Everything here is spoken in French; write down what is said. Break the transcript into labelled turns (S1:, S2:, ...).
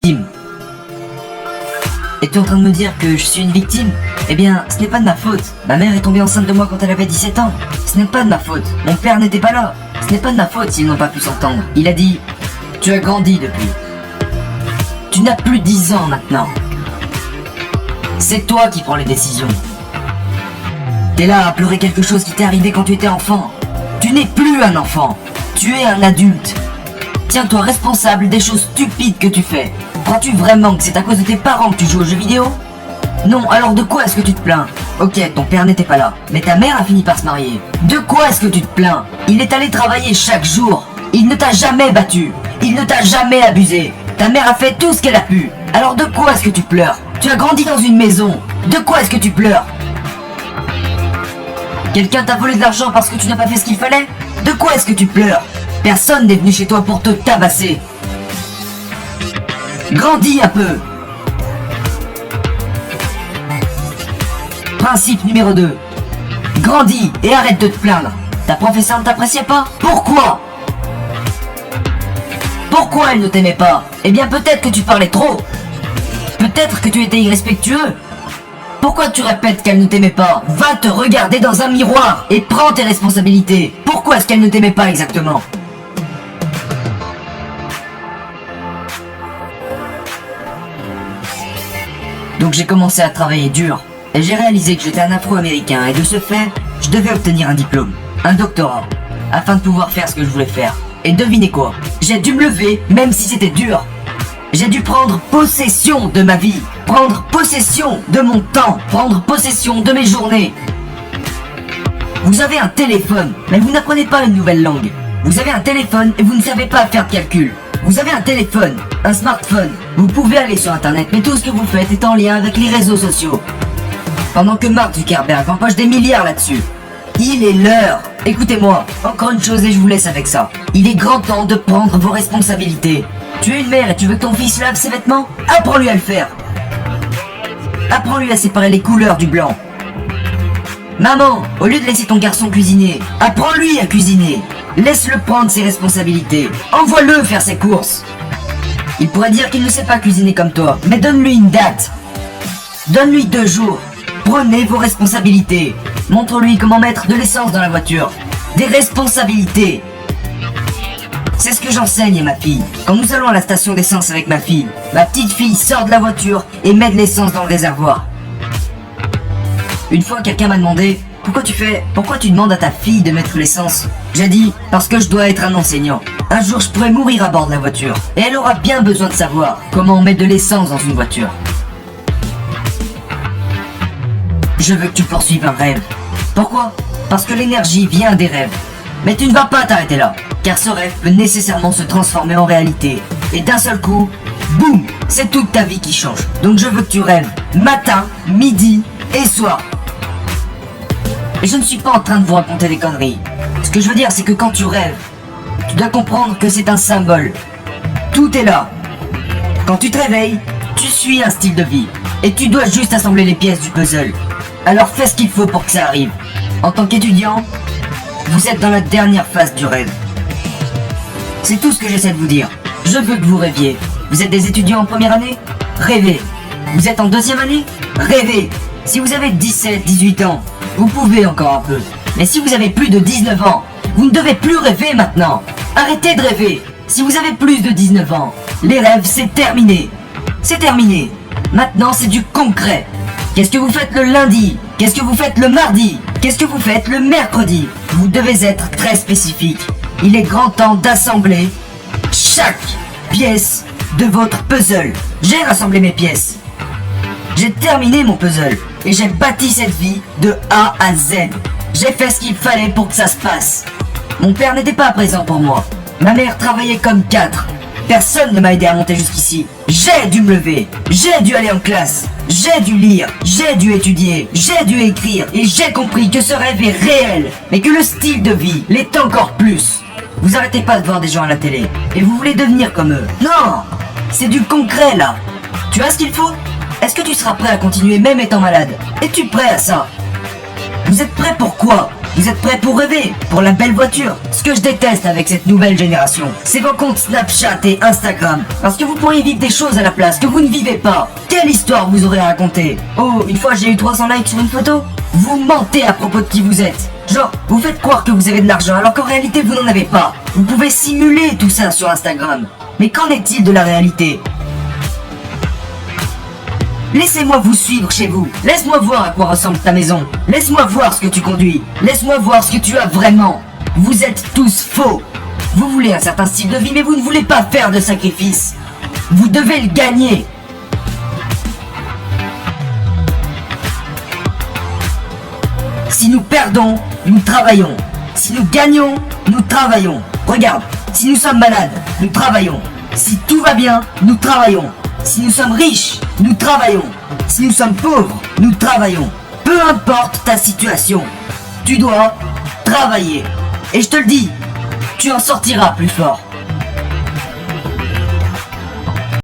S1: victime. Et tu es en train de me dire que je suis une victime? Eh bien, ce n'est pas de ma faute. Ma mère est tombée enceinte de moi quand elle avait 17 ans. Ce n'est pas de ma faute. Mon père n'était pas là. Ce n'est pas de ma faute s'ils n'ont pas pu s'entendre. Il a dit, tu as grandi depuis. Tu n'as plus 10 ans maintenant. C'est toi qui prends les décisions. T'es là à pleurer quelque chose qui t'est arrivé quand tu étais enfant. Tu n'es plus un enfant. Tu es un adulte. Tiens-toi responsable des choses stupides que tu fais. Crois-tu vraiment que c'est à cause de tes parents que tu joues aux jeux vidéo? Non, alors de quoi est-ce que tu te plains? Ok, ton père n'était pas là, mais ta mère a fini par se marier. De quoi est-ce que tu te plains? Il est allé travailler chaque jour. Il ne t'a jamais battu. Il ne t'a jamais abusé. Ta mère a fait tout ce qu'elle a pu. Alors de quoi est-ce que tu pleures? Tu as grandi dans une maison. De quoi est-ce que tu pleures? Quelqu'un t'a volé de l'argent parce que tu n'as pas fait ce qu'il fallait? De quoi est-ce que tu pleures? Personne n'est venu chez toi pour te tabasser. Grandis un peu. Principe numéro 2. Grandis et arrête de te plaindre. Ta professeure ne t'appréciait pas? Pourquoi? Pourquoi elle ne t'aimait pas? Eh bien peut-être que tu parlais trop. Peut-être que tu étais irrespectueux. Pourquoi tu répètes qu'elle ne t'aimait pas? Va te regarder dans un miroir et prends tes responsabilités. Pourquoi est-ce qu'elle ne t'aimait pas exactement? Donc j'ai commencé à travailler dur. Et j'ai réalisé que j'étais un Afro-Américain et de ce fait, je devais obtenir un diplôme, un doctorat, afin de pouvoir faire ce que je voulais faire. Et devinez quoi? J'ai dû me lever, même si c'était dur. J'ai dû prendre possession de ma vie, prendre possession de mon temps, prendre possession de mes journées. Vous avez un téléphone, mais vous n'apprenez pas une nouvelle langue. Vous avez un téléphone et vous ne savez pas faire de calcul. Vous avez un téléphone, un smartphone, vous pouvez aller sur internet, mais tout ce que vous faites est en lien avec les réseaux sociaux. Pendant que Mark Zuckerberg empoche des milliards là-dessus. Il est l'heure. Écoutez-moi, encore une chose et je vous laisse avec ça. Il est grand temps de prendre vos responsabilités. Tu es une mère et tu veux que ton fils lave ses vêtements? Apprends-lui à le faire. Apprends-lui à séparer les couleurs du blanc. Maman, au lieu de laisser ton garçon cuisiner, apprends-lui à cuisiner. Laisse-le prendre ses responsabilités. Envoie-le faire ses courses. Il pourrait dire qu'il ne sait pas cuisiner comme toi, mais donne-lui une date. Donne-lui 2 jours. Prenez vos responsabilités. Montre-lui comment mettre de l'essence dans la voiture. Des responsabilités. C'est ce que j'enseigne à ma fille. Quand nous allons à la station d'essence avec ma fille, ma petite fille sort de la voiture et met de l'essence dans le réservoir. Une fois, quelqu'un m'a demandé « Pourquoi tu demandes à ta fille de mettre l'essence ?» J'ai dit « Parce que je dois être un enseignant. Un jour, je pourrais mourir à bord de la voiture. Et elle aura bien besoin de savoir comment on met de l'essence dans une voiture. » Je veux que tu poursuives un rêve. Pourquoi? Parce que l'énergie vient des rêves. Mais tu ne vas pas t'arrêter là, car ce rêve peut nécessairement se transformer en réalité. Et d'un seul coup, boum, c'est toute ta vie qui change. Donc je veux que tu rêves matin, midi et soir. Et je ne suis pas en train de vous raconter des conneries. Ce que je veux dire, c'est que quand tu rêves, tu dois comprendre que c'est un symbole. Tout est là. Quand tu te réveilles, tu suis un style de vie. Et tu dois juste assembler les pièces du puzzle. Alors fais ce qu'il faut pour que ça arrive. En tant qu'étudiant, vous êtes dans la dernière phase du rêve. C'est tout ce que j'essaie de vous dire. Je veux que vous rêviez. Vous êtes des étudiants en première année? Rêvez. Vous êtes en deuxième année? Rêvez. Si vous avez 17, 18 ans, vous pouvez encore un peu. Mais si vous avez plus de 19 ans, vous ne devez plus rêver maintenant. Arrêtez de rêver. Si vous avez plus de 19 ans, les rêves, c'est terminé. C'est terminé. Maintenant, c'est du concret. Qu'est-ce que vous faites le lundi? Qu'est-ce que vous faites le mardi? Qu'est-ce que vous faites le mercredi? Vous devez être très spécifique. Il est grand temps d'assembler chaque pièce de votre puzzle. J'ai rassemblé mes pièces. J'ai terminé mon puzzle. Et j'ai bâti cette vie de A à Z. J'ai fait ce qu'il fallait pour que ça se passe. Mon père n'était pas présent pour moi. Ma mère travaillait comme 4. Personne ne m'a aidé à monter jusqu'ici. J'ai dû me lever. J'ai dû aller en classe. J'ai dû lire. J'ai dû étudier. J'ai dû écrire. Et j'ai compris que ce rêve est réel. Mais que le style de vie l'est encore plus. Vous arrêtez pas de voir des gens à la télé. Et vous voulez devenir comme eux. Non! C'est du concret là. Tu as ce qu'il faut? Est-ce que tu seras prêt à continuer même étant malade? Es-tu prêt à ça? Vous êtes prêt pour quoi? Vous êtes prêts pour rêver, pour la belle voiture. Ce que je déteste avec cette nouvelle génération, c'est vos comptes Snapchat et Instagram. Parce que vous pourriez vivre des choses à la place que vous ne vivez pas. Quelle histoire vous aurez à raconter? Oh, une fois j'ai eu 300 likes sur une photo? Vous mentez à propos de qui vous êtes. Genre, vous faites croire que vous avez de l'argent alors qu'en réalité vous n'en avez pas. Vous pouvez simuler tout ça sur Instagram. Mais qu'en est-il de la réalité? Laissez-moi vous suivre chez vous. Laisse-moi voir à quoi ressemble ta maison. Laisse-moi voir ce que tu conduis. Laisse-moi voir ce que tu as vraiment. Vous êtes tous faux. Vous voulez un certain style de vie, mais vous ne voulez pas faire de sacrifices. Vous devez le gagner. Si nous perdons, nous travaillons. Si nous gagnons, nous travaillons. Regarde, si nous sommes malades, nous travaillons. Si tout va bien, nous travaillons. Si nous sommes riches, nous travaillons. Si nous sommes pauvres, nous travaillons. Peu importe ta situation, tu dois travailler. Et je te le dis, tu en sortiras plus fort.